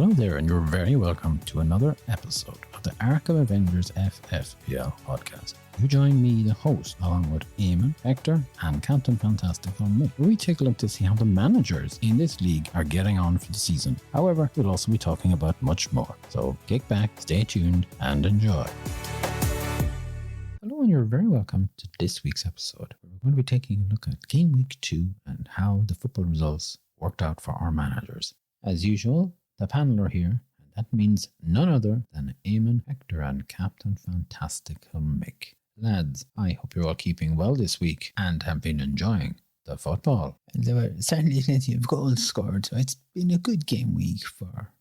Hello there, and you're very welcome to another episode of the Arkham Avengers FFPL podcast. You join me, the host, along with Eamon, Hector, and Captain Fantastical Mick, where we take a look to see how the managers in this league are getting on for the season. However, we'll also be talking about much more. So kick back, stay tuned, and enjoy. Hello, and you're very welcome to this week's episode. We're going to be taking a look at Gameweek 2 and how the football results worked out for our managers. As usual, the panel are here, and that means none other than Eamon, Hector, and Captain Fantastical Mick. Lads, I hope you're all keeping well this week and have been enjoying the football. There were certainly plenty of goals scored, so it's been a good game week for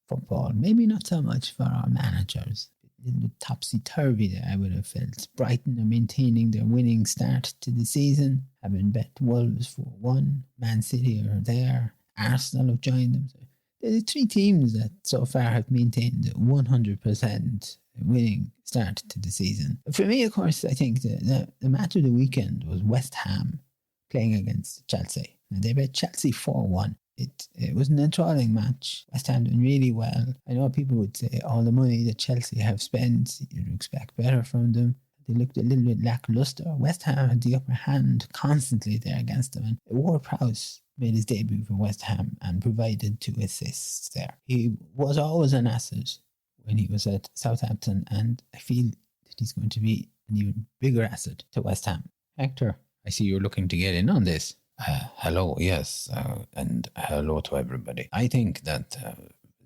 football. Maybe not so much for our managers. A little bit topsy-turvy there, I would have felt. Brighton are maintaining their winning start to the season, having bet Wolves 4-1. Man City are there. Arsenal have joined them. So the three teams that so far have maintained a 100% winning start to the season. For me, of course, I think the match of the weekend was West Ham playing against Chelsea. Now, they bet Chelsea 4-1. It was an enthralling match. West Ham doing really well. I know people would say all the money that Chelsea have spent, you'd expect better from them. They looked a little bit lackluster. West Ham had the upper hand constantly there against them. And Ward-Prowse made his debut for West Ham and provided 2 assists there. He was always an asset when he was at Southampton, and I feel that he's going to be an even bigger asset to West Ham. Hector, I see you're looking to get in on this. Hello, yes, and hello to everybody. I think that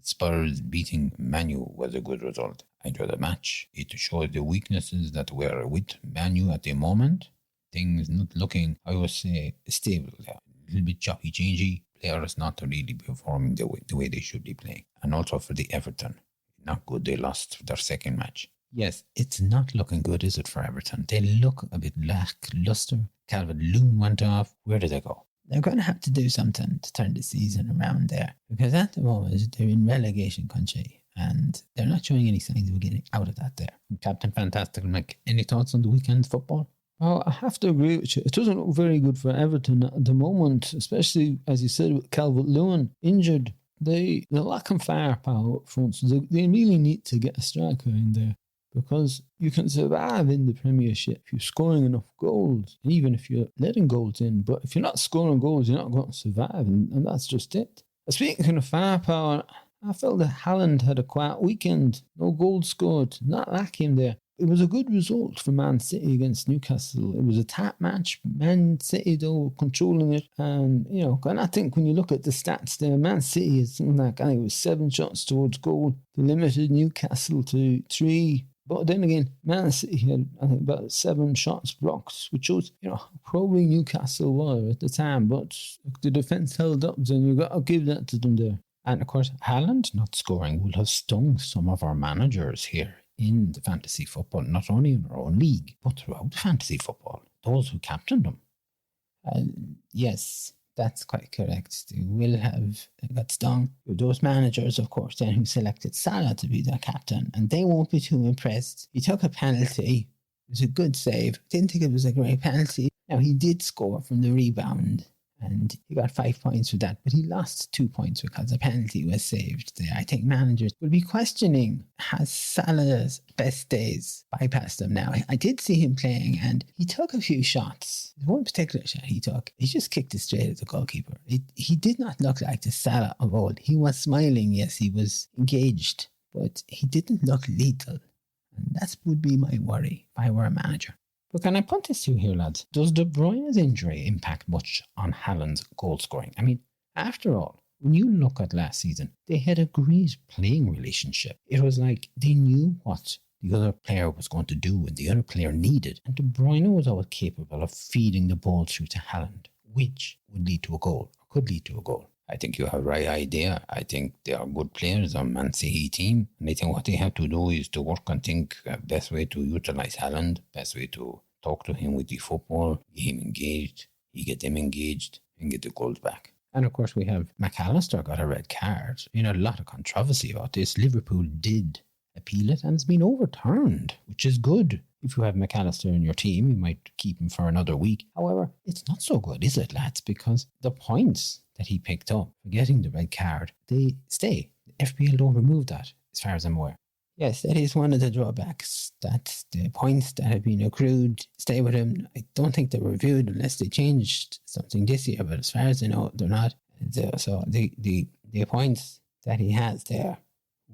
Spurs beating Man U was a good result. I enjoyed the match. It showed the weaknesses that were with Man U at the moment. Things not looking, I would say, stable. A little bit choppy, changey. Players not really performing the way they should be playing. And also for the Everton, not good. They lost their second match. Yes, it's not looking good, is it, for Everton? They look a bit lackluster. Calvert-Lewin went off. Where did they go? They're going to have to do something to turn the season around there, because at the moment they're in relegation country and they're not showing any signs of getting out of that there. Captain Fantastic Mick, any thoughts on the weekend's football? Oh, I have to agree with you. It doesn't look very good for Everton at the moment, especially, as you said, with Calvert-Lewin injured. They're lacking firepower up front, so they really need to get a striker in there, because you can survive in the Premiership if you're scoring enough goals, even if you're letting goals in. But if you're not scoring goals, you're not going to survive, and that's just it. Speaking of firepower, I felt that Haaland had a quiet weekend. No goals scored, not lacking there. It was a good result for Man City against Newcastle. It was a tight match. Man City, though, controlling it. And, and I think when you look at the stats there, Man City is something like, I think it was 7 shots towards goal. They limited Newcastle to 3. But then again, Man City had, I think, about 7 shots blocked, which shows, probably Newcastle were at the time. But the defence held up, and you've got to give that to them there. And, of course, Haaland not scoring will have stung some of our managers here in the fantasy football, not only in our own league, but throughout the fantasy football, those who captained them. Yes, that's quite correct. They will have got stung. Those managers, of course, then who selected Salah to be their captain, and they won't be too impressed. He took a penalty. It was a good save. Didn't think it was a great penalty. Now, he did score from the rebound, and he got 5 points for that, but he lost 2 points because the penalty was saved there. I think managers will be questioning, has Salah's best days bypassed him now? I did see him playing, and he took a few shots. One particular shot he took, he just kicked it straight at the goalkeeper. He did not look like the Salah of old. He was smiling, yes, he was engaged, but he didn't look lethal. And that would be my worry if I were a manager. But can I punt this to you here, lads? Does De Bruyne's injury impact much on Haaland's goal scoring? I mean, after all, when you look at last season, they had a great playing relationship. It was like they knew what the other player was going to do and the other player needed. And De Bruyne was always capable of feeding the ball through to Haaland, which would lead to a goal, or could lead to a goal. I think you have the right idea. I think they are good players on Man City team. And I think what they have to do is to work and think best way to utilise Haaland, best way to talk to him with the football, get him engaged, you get them engaged, and get the goals back. And of course we have McAllister got a red card. A lot of controversy about this. Liverpool did appeal it and it's been overturned, which is good. If you have McAllister in your team, you might keep him for another week. However, it's not so good, is it, lads? Because the points that he picked up for getting the red card, they stay. FPL don't remove that, as far as I'm aware. Yes, that is one of the drawbacks, that the points that have been accrued stay with him. I don't think they're reviewed unless they changed something this year, but as far as I know, they're not. So the points that he has there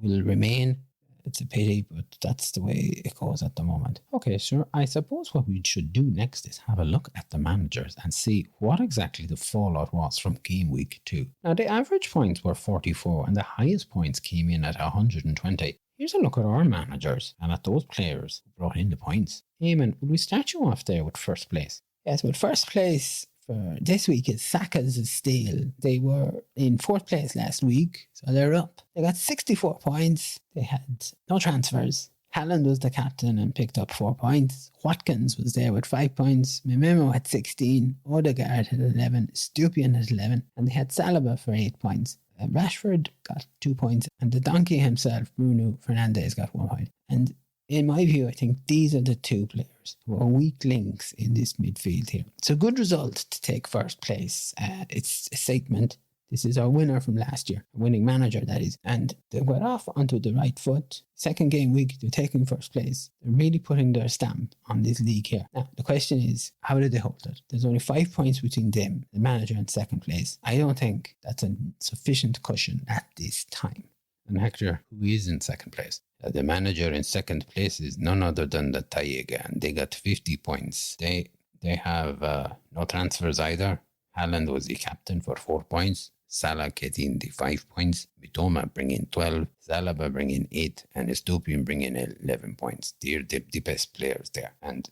will remain. It's a pity, but that's the way it goes at the moment. Okay, sure. I suppose what we should do next is have a look at the managers and see what exactly the fallout was from game week 2. Now, the average points were 44 and the highest points came in at 120. Here's a look at our managers and at those players who brought in the points. Eamon, will we start you off there with first place? Yes, but first place for this week is Saka's Steel. They were in 4th place last week, so they're up. They got 64 points. They had no transfers. Haaland was the captain and picked up 4 points. Watkins was there with 5 points. Mimimo had 16. Odegaard had 11. Stupian had 11. And they had Saliba for 8 points. Rashford got 2 points. And the donkey himself, Bruno Fernandes, got 1 point. And in my view, I think these are the 2 players who are weak links in this midfield here. It's a good result to take first place. It's a statement. This is our winner from last year, winning manager, that is. And they got off onto the right foot. Second game week, they're taking first place. They're really putting their stamp on this league here. Now, the question is, how did they hold it? There's only 5 points between them, the manager, and second place. I don't think that's a sufficient cushion at this time. And Hector, who is in second place? The manager in second place is none other than the Taiga, and they got 50 points. They have no transfers either. Haaland was the captain for 4 points. Salah getting the 5 points. Mitoma bringing 12. Saliba bringing 8. And Estupian bringing 11 points. They're the best players there. And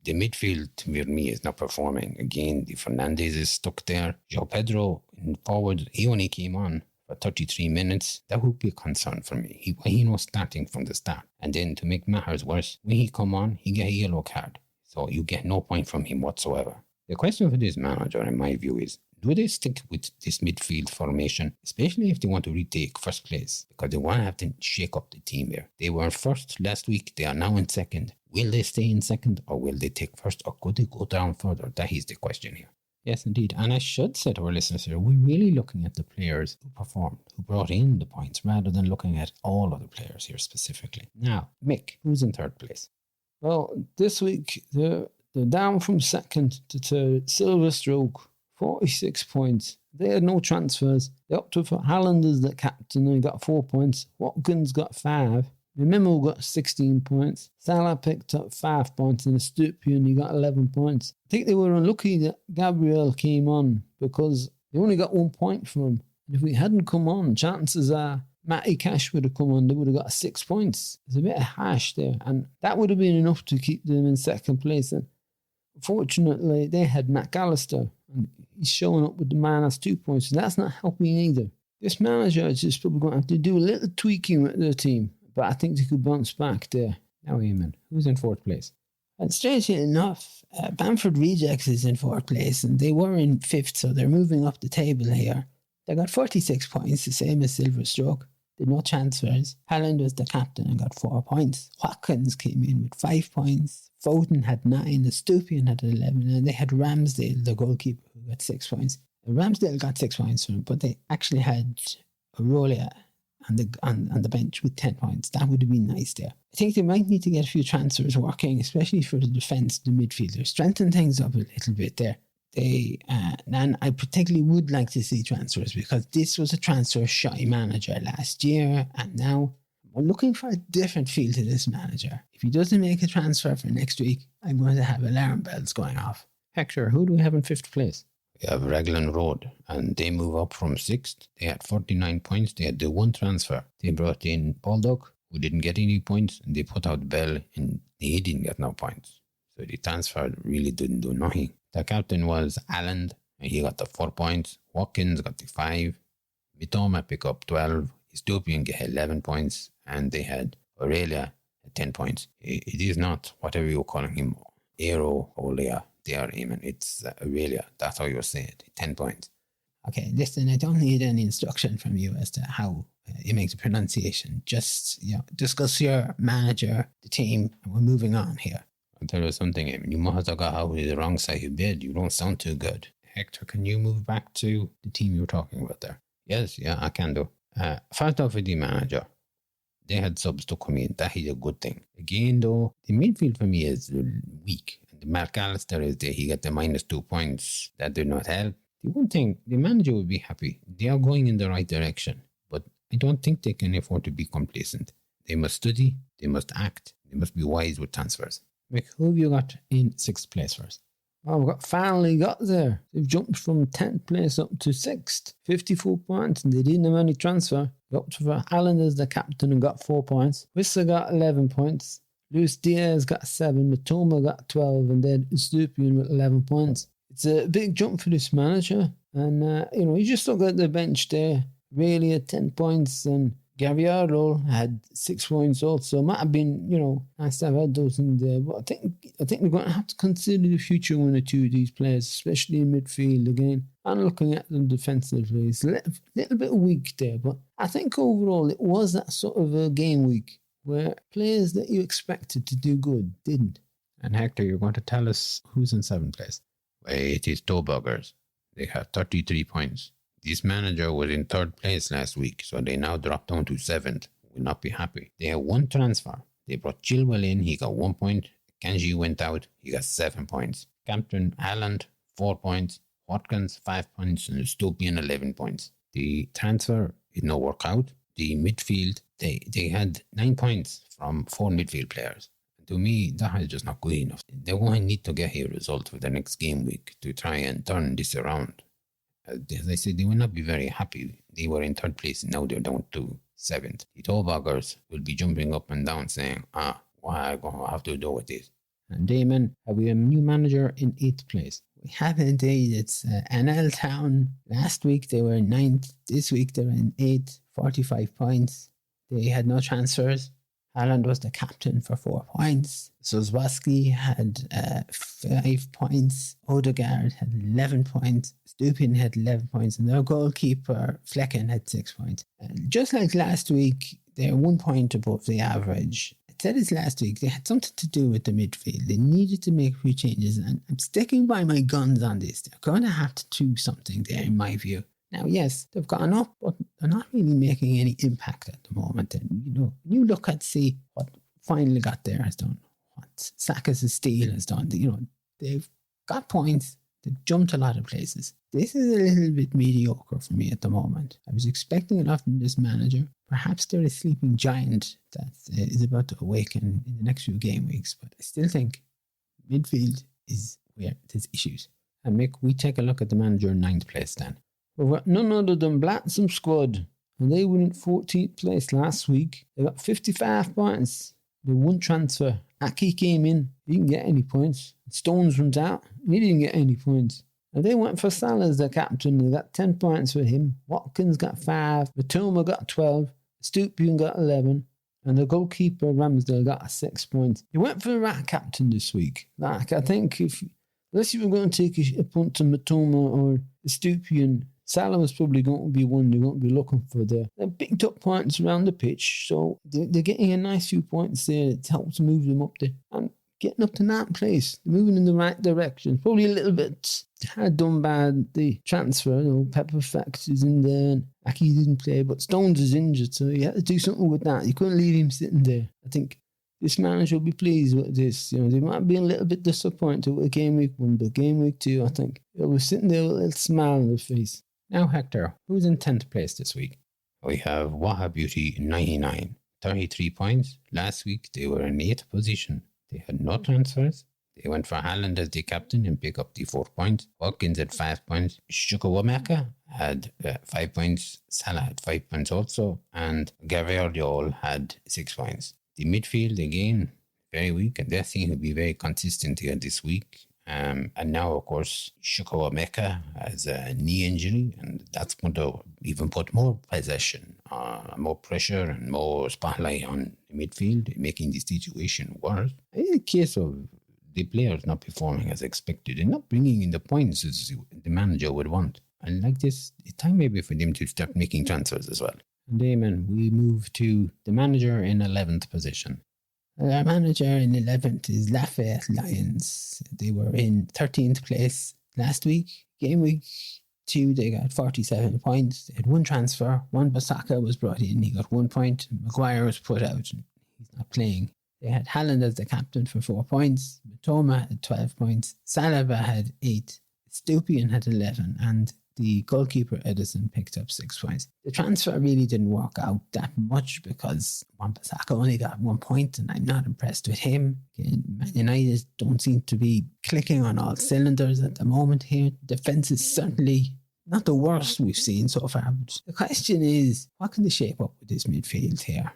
the midfield, for me, is not performing. Again, the Fernandes is stuck there. João Pedro in forward, he only came on for 33 minutes. That would be a concern for me. He was starting from the start. And then to make matters worse, when he come on, he get a yellow card. So you get no point from him whatsoever. The question for this manager, in my view, is do they stick with this midfield formation, especially if they want to retake first place? Because they want to have to shake up the team here. They were first last week. They are now in second. Will they stay in second, or will they take first, or could they go down further? That is the question here. Yes, indeed. And I should say to our listeners here, we're really looking at the players who performed, who brought in the points, rather than looking at all other players here specifically. Now, Mick, who's in third place? Well, this week, they're down from second to third. Silver Stroke, 46 points. They had no transfers. They opted for Haaland as the captain and he got 4 points. Watkins got 5. Mimimo got 16 points. Salah picked up 5 points and Estupian, he got 11 points. I think they were unlucky that Gabriel came on because they only got 1 point from him. And if we hadn't come on, chances are Matty Cash would have come on, they would have got 6 points. There's a bit of hash there. And that would have been enough to keep them in second place. And fortunately, they had McAllister and he's showing up with the minus 2 points. And that's not helping either. This manager is just probably going to have to do a little tweaking with their team. But I think they could bounce back there. Now, Eamon, who's in fourth place? And strangely enough, Bamford Rejects is in fourth place and they were in fifth, so they're moving up the table here. They got 46 points, the same as Silver Stroke. Did no transfers. Haaland was the captain and got 4 points. Watkins came in with 5 points. Foden had 9. The Stupian had 11. And they had Ramsdale, the goalkeeper, who got 6 points. Ramsdale got 6 points from him, but they actually had Aurelia on the bench with 10 points. That would have been nice there. I think they might need to get a few transfers working, especially for the defence, the midfielders. Strengthen things up a little bit there. And I particularly would like to see transfers because this was a transfer shy manager last year, and now we're looking for a different feel to this manager. If he doesn't make a transfer for next week, I'm going to have alarm bells going off. Hector, who do we have in fifth place? We have Raglan Road, and they move up from 6th. They had 49 points. They had the 1 transfer. They brought in Baldock, who didn't get any points, and they put out Bell, and he didn't get no points. So the transfer really didn't do nothing. The captain was Haaland, and he got the 4 points. Watkins got the 5. Mitoma picked up 12. Estupian get 11 points, and they had Aurelia at 10 points. It is not whatever you're calling him, Aurelia. They are Eamon. It's Aurelia. That's how you say it. 10 points. Okay, listen, I don't need any instruction from you as to how you make the pronunciation. Just discuss your manager, the team, and we're moving on here. I'll tell you something, Eamon. You must have got out of the wrong side of bed. You don't sound too good. Hector, can you move back to the team you were talking about there? Yes, yeah, I can do. First off with the manager, they had subs to come in. That is a good thing. Again, though, the midfield for me is weak. The McAllister is there. He got the -2 points. That did not help. The one thing, the manager would be happy. They are going in the right direction. But I don't think they can afford to be complacent. They must study. They must act. They must be wise with transfers. Mick, who have you got in 6th place first? Oh, we've finally got there. They've jumped from 10th place up to 6th. 54 points, and they didn't have any transfer. Got to Haaland as the captain and got 4 points. Wissa got 11 points. Luis Diaz got 7. Matoma got 12. And then Stupian with 11 points. It's a big jump for this manager. And, you just look at the bench there. Really at 10 points, and Gaviardo had 6 points also. Might have been, nice to have had those in there. But I think we're going to have to consider the future one or two of these players, especially in midfield again. I'm looking at them defensively. It's a little bit weak there, but I think overall it was that sort of a game week where players that you expected to do good didn't. And Hector, you're going to tell us who's in 7th place. Well, it is Tobuggers. They have 33 points. This manager was in 3rd place last week, so they now dropped down to 7th. Will not be happy. They have 1 transfer. They brought Chilwell in. He got 1 point. Kanji went out. He got 7 points. Captain Haaland, 4 points. Watkins, 5 points. And Stupian, 11 points. The transfer did not work out. The midfield, they had 9 points from 4 midfield players. To me, that is just not good enough. They're going to need to get a result for the next game week to try and turn this around. As I said, they will not be very happy. They were in 3rd place and now they're down to 7th. The Tobuggers will be jumping up and down saying, what am I going to have to do with this? And Eamon, have we a new manager in 8th place? We have indeed. It's Panal Town. Last week they were in 9th. This week they're in 8th, 45 points. They had no transfers. Haaland was the captain for 4 points. Soswaski had 5 points. Odegaard had 11 points. Stupin had 11 points. And their goalkeeper, Flecken, had 6 points. Just like last week, they're 1 point above the average. I said this last week, they had something to do with the midfield. They needed to make a few changes. And I'm sticking by my guns on this. They're going to have to do something there, in my view. Now, yes, they've gone up, but they're not really making any impact at the moment. And, when you look at, see what finally got there has done, what Saka's Steel has done, they've got points, they've jumped a lot of places. This is a little bit mediocre for me at the moment. I was expecting a lot from this manager. Perhaps they're a sleeping giant that is about to awaken in the next few game weeks, but I still think midfield is where there's issues. And Mick, we take a look at the manager in 9th place then. We've got none other than Blacksome Squad, and they were in 14th place last week. They got 55 points. They won transfer. Aki came in, he didn't get any points. Stones went out, he didn't get any points. And they went for Salah as their captain. They got 10 points for him. Watkins got 5. Matoma got 12. Stupian got 11. And the goalkeeper, Ramsdale, got 6 points. He went for the right captain this week. I think unless you were going to take a punt to Matoma or Stupian, Salah was probably going to be one they're going to be looking for there. They picked up points around the pitch, so they're getting a nice few points there to help move them up there. And getting up to 9th place, they're moving in the right direction. Probably a little bit hard done by the transfer. Pepper Fax is in there, and Aki didn't play, but Stones is injured, so you had to do something with that. You couldn't leave him sitting there. I think this manager will be pleased with this. They might be a little bit disappointed with game week 1, but game week 2, I think they were sitting there with a little smile on their face. Now, Hector, who's in 10th place this week? We have Waha Beauty 99, 33 points. Last week they were in 8th position. They had no transfers. They went for Haaland as the captain and pick up the 4 points. Watkins had 5 points. Chukwuemeka had 5 points. Salah had 5 points also. And Gaviardo had 6 points. The midfield, again, very weak. And they seem to be very consistent here this week. And now, of course, Chukwuemeka has a knee injury, and that's going to even put more possession, more pressure and more spotlight on the midfield, making the situation worse. In a case of the players not performing as expected and not bringing in the points as the manager would want. And like this, it's time maybe for them to start making transfers as well. And Eamon, we move to the manager in 11th position. Our manager in 11th is Lafayette Lions. They were in 13th place last week. Game week 2, they got 47 points. They had one transfer. One Basaka was brought in. He got 1 point. Maguire was put out. And he's not playing. They had Haaland as the captain for 4 points. Matoma had 12 points. Saliba had 8. Stupian had 11. And the goalkeeper Edison picked up 6 points. The transfer really didn't work out that much because Wan-Bissaka only got 1 point, and I'm not impressed with him. Again, Man United don't seem to be clicking on all cylinders at the moment here. Defence is certainly not the worst we've seen so far. But the question is, what can they shape up with this midfield here?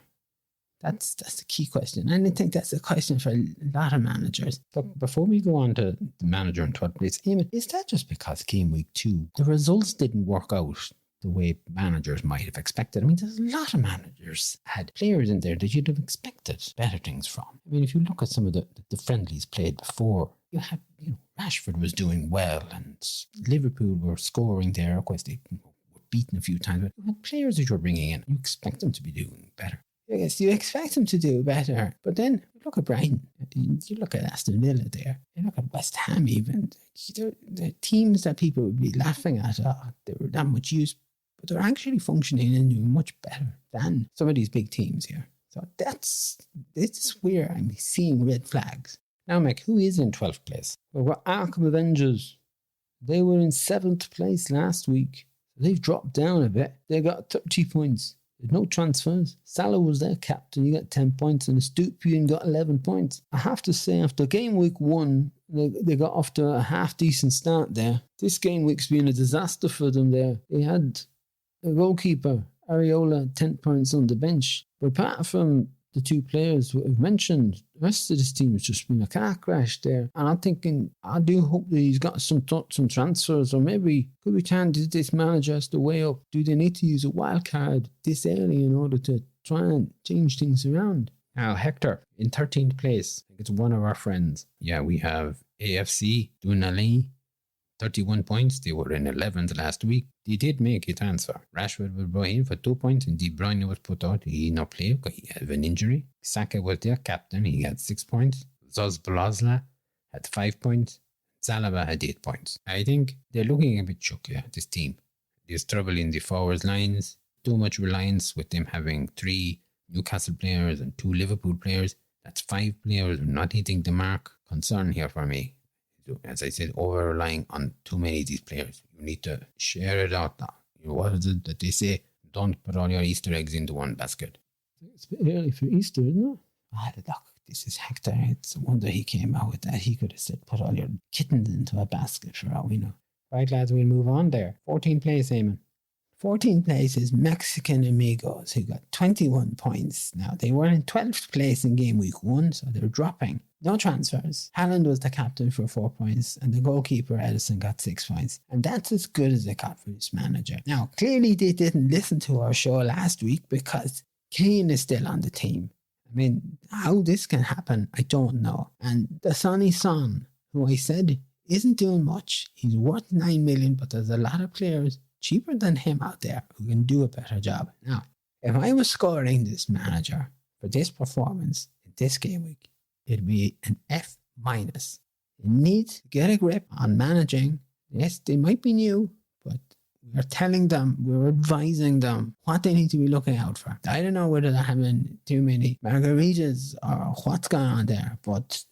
That's the key question. And I think that's a question for a lot of managers. But before we go on to the manager in 12th place, Eamon, is that just because Game Week 2, the results didn't work out the way managers might have expected? I mean, there's a lot of managers had players in there that you'd have expected better things from. I mean, if you look at some of the friendlies played before, you had, Rashford was doing well and Liverpool were scoring there. Of course, they were beaten a few times, but you had players that you were bringing in. You expect them to be doing better. Yes, you expect them to do better. But then you look at Brighton, you look at Aston Villa there, you look at West Ham even. The teams that people would be laughing at, they were that much use, but they're actually functioning and doing much better than some of these big teams here. So this is where I'm seeing red flags. Now, Mick, who is in 12th place? Well, we're Arkham Avengers. They were in 7th place last week. They've dropped down a bit. They got 30 points. There's no transfers. Salah was their captain. He got 10 points, and Stupian got 11 points. I have to say, after Game Week 1, they got off to a half-decent start there. This Game Week's been a disaster for them there. They had a goalkeeper, Areola, 10 points on the bench. But apart from the 2 players who I've mentioned, the rest of this team has just been a car crash there. And I'm thinking, I do hope that he's got some transfers, or maybe could be time to this manager has to weigh up. Do they need to use a wild card this early in order to try and change things around? Now, Hector, in 13th place, I think it's one of our friends. Yeah, we have AFC, Dunali, 31 points. They were in 11th last week. They did make a transfer. Rashford was brought in for 2 points and De Bruyne was put out. He did not play because he had an injury. Saka was their captain. He had 6 points. Zozblazla had 5 points. Zalaba had 8 points. I think they're looking a bit shook, this team. There's trouble in the forwards lines. Too much reliance with them having 3 Newcastle players and 2 Liverpool players. That's 5 players not hitting the mark. Concern here for me. As I said, over-relying on too many of these players. You need to share it out now. What is it that they say? Don't put all your Easter eggs into one basket. It's a bit early for Easter, isn't it? Look, this is Hector. It's a wonder he came out with that. He could have said, put all your kittens into a basket for all we know. Right, lads, we'll move on there. 14th place, Eamon. 14th place is Mexican Amigos, who got 21 points. Now, they were in 12th place in Game Week 1, so they're dropping. No transfers. Haaland was the captain for 4 points, and the goalkeeper Edison got 6 points. And that's as good as it got for this manager. Now, clearly they didn't listen to our show last week because Kane is still on the team. I mean, how this can happen, I don't know. And the Sonny Son, who I said isn't doing much, he's worth 9 million, but there's a lot of players cheaper than him out there who can do a better job. Now, if I was scoring this manager for this performance in this game week, it'd be an F-. They need to get a grip on managing. Yes, they might be new, but we're telling them, we're advising them what they need to be looking out for. I don't know whether they're having too many margaritas or what's going on there, but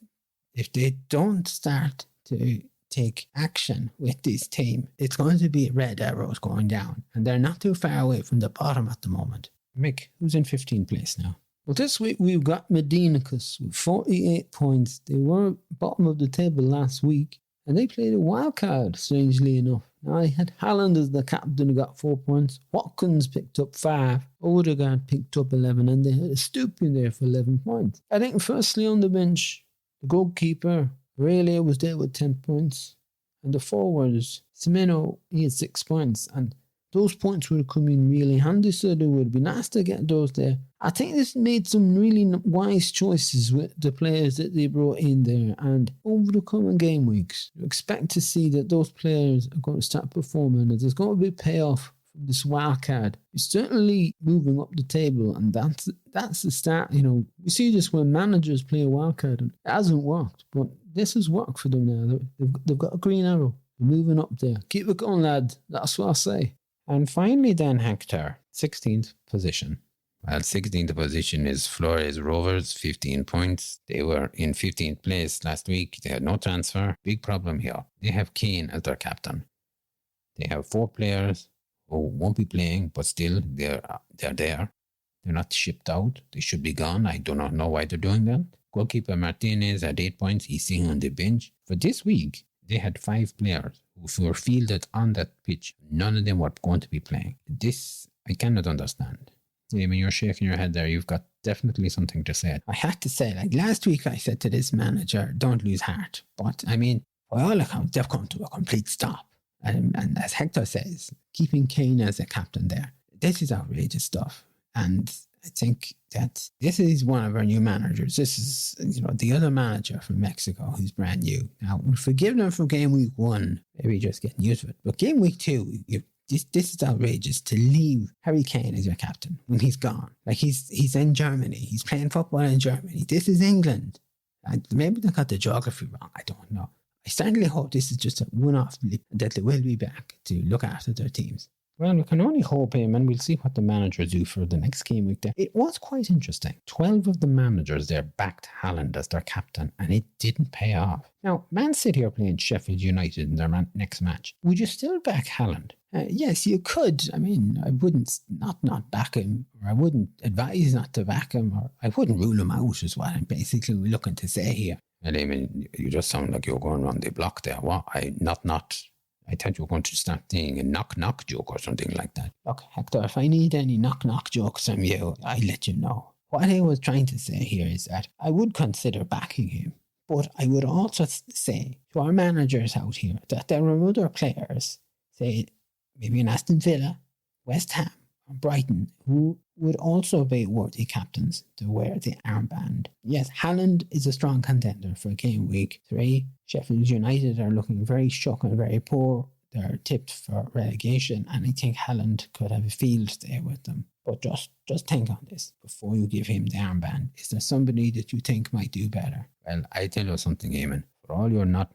if they don't start to take action with this team, it's going to be red arrows going down, and they're not too far away from the bottom at the moment. Mick, who's in 15th place now? Well, this week we've got Medinicus with 48 points. They were bottom of the table last week, and they played a wild card, strangely enough. Now, they had Haaland as the captain who got 4 points. Watkins picked up 5. Odegaard picked up 11, and they had a Stupian there for 11 points. I think firstly on the bench, the goalkeeper Aurelia was there with 10 points. And the forwards, Semeno, he had 6 points. And those points would come in really handy, so it would be nice to get those there. I think this made some really wise choices with the players that they brought in there. And over the coming game weeks, you expect to see that those players are going to start performing. And there's going to be payoff from this wild card. It's certainly moving up the table, and that's the start. We see this when managers play a wild card, and it hasn't worked, but this has worked for them now. They've got a green arrow. moving up there. Keep it going, lad. That's what I say. And finally then, Hector, 16th position. Well, 16th position is Flores Rovers, 15 points. They were in 15th place last week. They had no transfer. Big problem here. They have Kane as their captain. They have 4 players who won't be playing, but still they're there. They're not shipped out. They should be gone. I do not know why they're doing that. Goalkeeper Martinez had 8 points. He's sitting on the bench. For this week, they had 5 players who were fielded on that pitch. None of them were going to be playing. This, I cannot understand. Eamon, you're shaking your head there. You've got definitely something to say. I had to say, like last week I said to this manager, don't lose heart. But I mean, by all accounts, they've come to a complete stop. And as Hector says, keeping Kane as a captain there, this is outrageous stuff. And I think that this is one of our new managers. This is, the other manager from Mexico who's brand new. Now, we forgive them from game week 1, maybe just getting used to it. But game week 2, this is outrageous to leave Harry Kane as your captain when he's gone. Like he's in Germany. He's playing football in Germany. This is England. And maybe they got the geography wrong. I don't know. I certainly hope this is just a one-off blip and that they will be back to look after their teams. Well, we can only hope, and we'll see what the managers do for the next game week there. It was quite interesting. 12 of the managers there backed Haaland as their captain, and it didn't pay off. Now, Man City are playing Sheffield United in their next match. Would you still back Haaland? Yes, you could. I mean, I wouldn't not back him, or I wouldn't advise not to back him, or I wouldn't rule him out, is what I'm basically looking to say here. Well, I mean, you just sound like you're going around the block there. What? I thought you were going to start saying a knock-knock joke or something like that. Look, Hector, if I need any knock-knock jokes from you, I'll let you know. What I was trying to say here is that I would consider backing him, but I would also say to our managers out here that there are other players, say maybe in Aston Villa, West Ham, or Brighton, who would also be worthy captains to wear the armband. Yes, Haaland is a strong contender for game week 3. Sheffield United are looking very shook and very poor. They're tipped for relegation, and I think Haaland could have a field day with them. But just think on this before you give him the armband. Is there somebody that you think might do better? Well, I tell you something, Eamon. For all you're not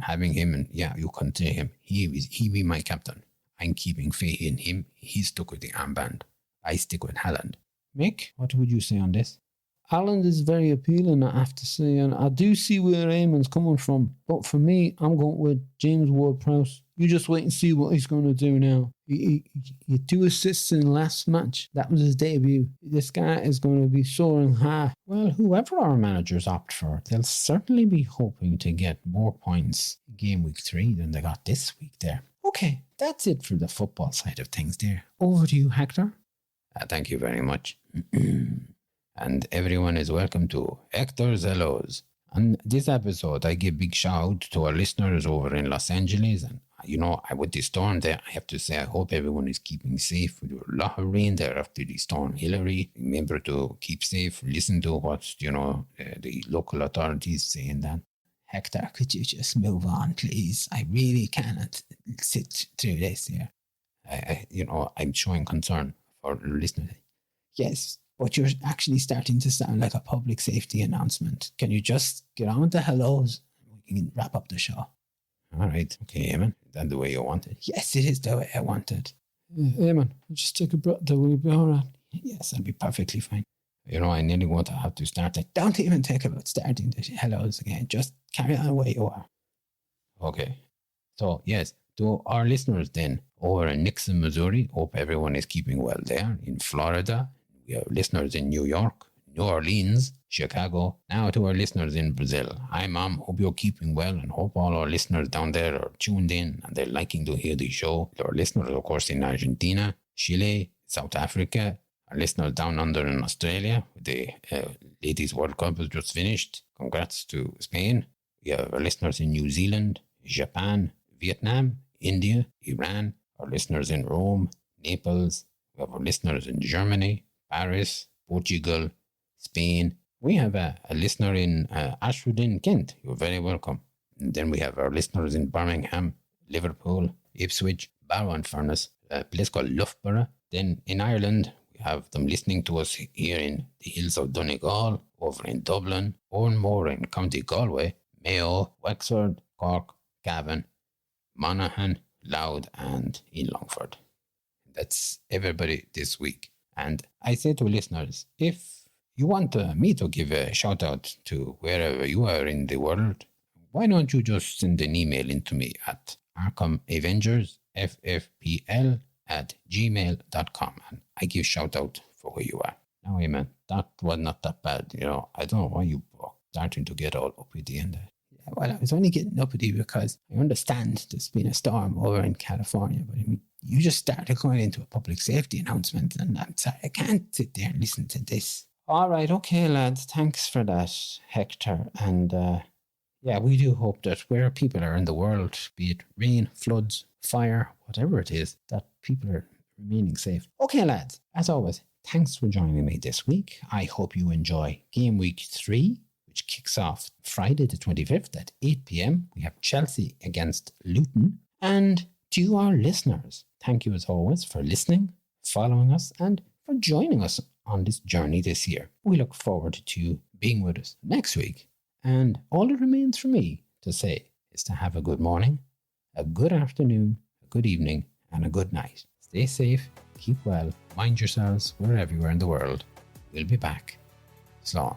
having him, and yeah, you can say him. He be my captain. I'm keeping faith in him. He stuck with the armband. I stick with Haaland. Mick, what would you say on this? Haaland is very appealing, I have to say, and I do see where Eamon's coming from. But for me, I'm going with James Ward-Prowse. You just wait and see what he's going to do now. He had 2 assists in the last match. That was his debut. This guy is going to be soaring high. Well, whoever our managers opt for, they'll certainly be hoping to get more points in game week 3 than they got this week there. Okay, that's it for the football side of things there. Over to you, Hector. Thank you very much. And everyone is welcome to Hector's Hellos. On this episode, I give big shout out to our listeners over in Los Angeles. And, with the storm there, I have to say, I hope everyone is keeping safe. There was a lot of rain there after the storm Hillary. Remember to keep safe. Listen to what, the local authorities saying that. Hector, could you just move on, please? I really cannot sit through this here. I'm showing concern for listeners. Yes, but you're actually starting to sound like a public safety announcement. Can you just get on with the hellos? We can wrap up the show. All right. Okay, Eamon. Is that the way you want it? Yes, it is the way I want it. Eamon, just take a breath. We'll be all right. Yes, I'll be perfectly fine. I nearly want to have to start it. Don't even think about starting the hellos again. Just carry on where you are. Okay. So, yes, to our listeners then, over in Nixon, Missouri, hope everyone is keeping well there. In Florida, we have listeners in New York, New Orleans, Chicago. Now to our listeners in Brazil. Hi, Mom. Hope you're keeping well and hope all our listeners down there are tuned in and they're liking to hear the show. Our listeners, of course, in Argentina, Chile, South Africa. Our listeners down under in Australia. The Ladies World Cup has just finished. Congrats to Spain. We have our listeners in New Zealand, Japan, Vietnam, India, Iran. Our listeners in Rome, Naples. We have our listeners in Germany, Paris, Portugal, Spain. We have a listener in Ashford, Kent. You're very welcome. And then we have our listeners in Birmingham, Liverpool, Ipswich, Barrow-in-Furness, a place called Loughborough. Then in Ireland, we have them listening to us here in the hills of Donegal, over in Dublin, Oranmore in County Galway, Mayo, Wexford, Cork, Cavan, Monaghan, Louth and in Longford. That's everybody this week. And I say to listeners, if you want me to give a shout out to wherever you are in the world, why don't you just send an email into me at Arkham Avengers, FFPL @gmail.com, and I give shout out for where you are. Now, Eamon, that was not that bad. I don't know why you were starting to get all up at the end. Yeah, well, I was only getting uppity because I understand there's been a storm over in California, but I mean, you just started going into a public safety announcement, and I'm sorry, I can't sit there and listen to this. All right, okay, lads. Thanks for that, Hector. And yeah, we do hope that where people are in the world, be it rain, floods, fire, whatever it is, that people are remaining safe. Okay, lads, as always, thanks for joining me this week. I hope you enjoy Game Week 3, which kicks off Friday the 25th at 8 p.m. We have Chelsea against Luton. And to you, our listeners, thank you as always for listening, following us, and for joining us on this journey this year. We look forward to being with us next week. And all that remains for me to say is to have a good morning, a good afternoon, a good evening, and a good night. Stay safe, keep well, mind yourselves wherever you are in the world. We'll be back. Slán.